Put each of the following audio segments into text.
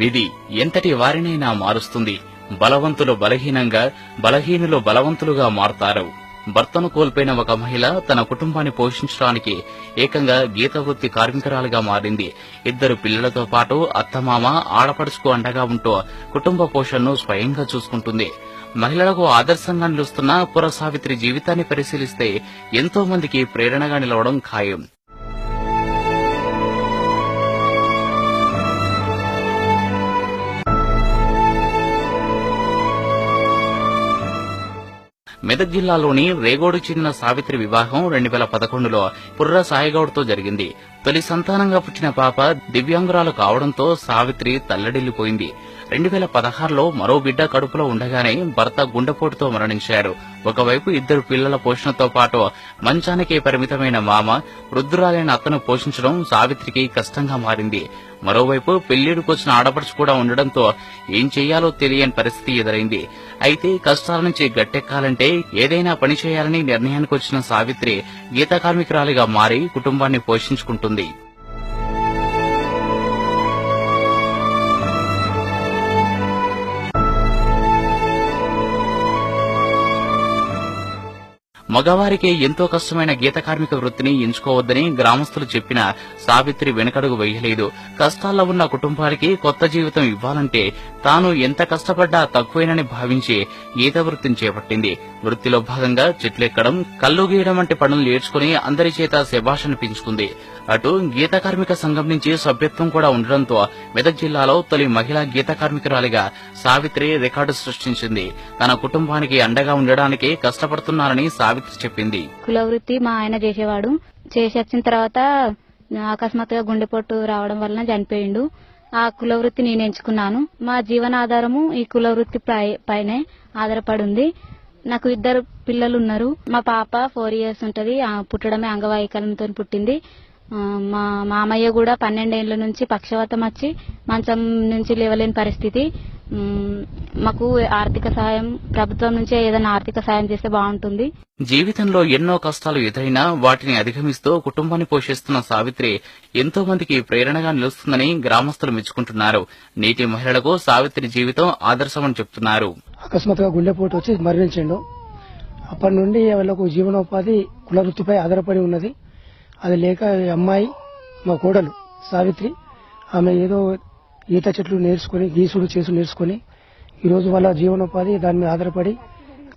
విధి ఎంతటి వారినైనా మారుస్తుంది. బలవంతులు బలహీనంగా, బలహీనులు బలవంతులుగా మారతారు. భర్తను కోల్పోయిన ఒక మహిళ తన కుటుంబాన్ని పోషించడానికి ఏకంగా గీత వృత్తి కార్మికురాలుగా మారింది. 2 పిల్లలతో పాటు అత్తమామ, ఆడపడుచుకు అండగా ఉంటూ కుటుంబ పోషణను స్వయంగా చూసుకుంటుంది. మహిళలకు ఆదర్శంగా నిలుస్తున్న పుర సావిత్రి జీవితాన్ని పరిశీలిస్తే ఎంతో మందికి ప్రేరణగా నిలవడం ఖాయం. మెదక్ జిల్లాలోని రేగోడు చెందిన సావిత్రి వివాహం 2011లో పుర్ర సాయిగౌడ్తో జరిగింది. తొలి సంతానంగా పుట్టిన పాప దివ్యాంగురాలు కావడంతో సావిత్రి తల్లడిల్లిపోయింది. 2016లో మరో బిడ్డ కడుపులో ఉండగానే భర్త గుండెపోటుతో మరణించారు. ఒకవైపు 2 పిల్లల పోషణతో పాటు మంచానికే పరిమితమైన మామ, వృద్ధురాలైన అత్తను పోషించడం సావిత్రికి కష్టంగా మారింది. మరోవైపు పెళ్లిడుకొచ్చిన ఆడపడుచు కూడా ఉండడంతో ఏం చెయ్యాలో తెలియని పరిస్థితి ఎదురైంది. అయితే కష్టాల నుంచి గట్టెక్కాలంటే ఏదైనా పని చేయాలని నిర్ణయానికి వచ్చిన సావిత్రి గీత కార్మికురాలిగా మారి కుటుంబాన్ని పోషించుకుంటుంది. మగవారికి ఎంతో కష్టమైన గీత కార్మిక వృత్తిని ఎంచుకోవద్దని గ్రామస్తులు చెప్పినా సావిత్రి వెనకడుగు వేయలేదు. కష్టాల్లో ఉన్న కుటుంబానికి కొత్త జీవితం ఇవ్వాలంటే తాను ఎంత కష్టపడ్డా తక్కువేనని భావించి గీత వృత్తిని చేపట్టింది. వృత్తిలో భాగంగా చెట్లెక్కడం, కల్లు గీయడం వంటి పనులు నేర్చుకుని అందరి చేత శభాష్ అనిపించుకుంది. అటు గీత కార్మిక సంఘం నుంచి సభ్యత్వం కూడా ఉండడంతో మెదక్ జిల్లాలో తొలి మహిళా గీత కార్మికురాలిగా సావిత్రి రికార్డు సృష్టించింది. తన కుటుంబానికి అండగా ఉండడానికి కష్టపడుతున్నారని సావిత్రి చెప్పింది. కుల వృత్తి మా ఆయన చేసేవాడు. చేసి వచ్చిన తర్వాత అకస్మాత్తుగా గుండెపోటు రావడం వలన చనిపోయిండు. ఆ కుల వృత్తి నేను ఎంచుకున్నాను. మా జీవనాధారము ఈ కుల వృత్తి పైనే ఆధారపడి ఉంది. నాకు 2 పిల్లలు ఉన్నారు. మా పాప 4 years ఉంటది. పుట్టడమే అంగవైకల్యంతో పుట్టింది. మా మామయ్య కూడా 12 ఏళ్ల నుంచి పక్షవాతం వచ్చి మంచం నుంచి లేవలేని పరిస్థితి. మాకు ఆర్థిక సాయం ప్రభుత్వం నుంచే ఏదైనా ఆర్థిక సాయం చేస్తే బాగుంటుంది. జీవితంలో ఎన్నో కష్టాలు ఎదురైనా వాటిని అధిగమిస్తూ కుటుంబాన్ని పోషిస్తున్న సావిత్రి ఎంతో మందికి ప్రేరణగా నిలుస్తుందని గ్రామస్తులు మెచ్చుకుంటున్నారు. నేటి మహిళలకు సావిత్రి జీవితం ఆదర్శమని చెప్తున్నారు. అకస్మాత్తుగా గుండెపోటు వచ్చి మరణించిండు. అప్పటి నుండి వాళ్ళకు జీవనోపాధి కుల వృత్తిపై ఆధారపడి ఉన్నది. అది లేక అమ్మాయి మా కోడలు సావిత్రి, ఆమె ఏదో ఈత చెట్లు నేర్చుకుని గీసుడు చేసుడు నేర్చుకుని ఈరోజు వాళ్ళ జీవనోపాధి దాని మీద ఆధారపడి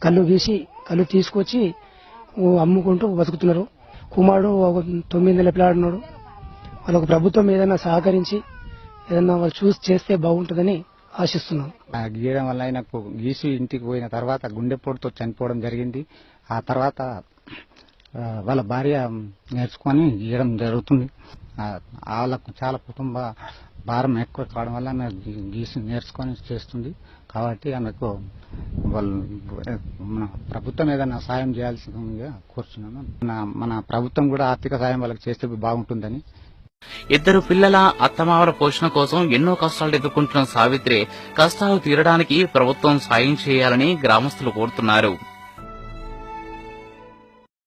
కళ్ళు గీసి కళ్ళు తీసుకొచ్చి అమ్ముకుంటూ బతుకుతున్నారు. కుమారుడు 9 నెలల పిల్లాడున్నాడు. వాళ్ళకు ప్రభుత్వం ఏదైనా సహకరించి ఏదైనా వాళ్ళు చూసి చేస్తే బాగుంటుందని ఆశిస్తున్నాం. గీయడం వల్ల ఆయనకు గీసి ఇంటికి పోయిన తర్వాత గుండెపోటుతో చనిపోవడం జరిగింది. ఆ తర్వాత వాళ్ళ భార్య నేర్చుకొని గీయడం జరుగుతుంది. వాళ్ళకు చాలా కుటుంబ భారం ఎక్కువ కావడం వల్ల ఆమె గీసి నేర్చుకొని చేస్తుంది. కాబట్టి ఆమెకు వాళ్ళు మన ప్రభుత్వం ఏదైనా సాయం చేయాల్సిందిగా కోరుచున్నాను. మన ప్రభుత్వం కూడా ఆర్థిక సాయం వాళ్ళకి చేస్తే బాగుంటుందని. 2 పిల్లల అత్తమామల పోషణ కోసం ఎన్నో కష్టాలు ఎదుర్కొంటున్న సావిత్రి కష్టాలు తీరడానికి ప్రభుత్వం సాయం చేయాలని గ్రామస్తులు కోరుతున్నారు.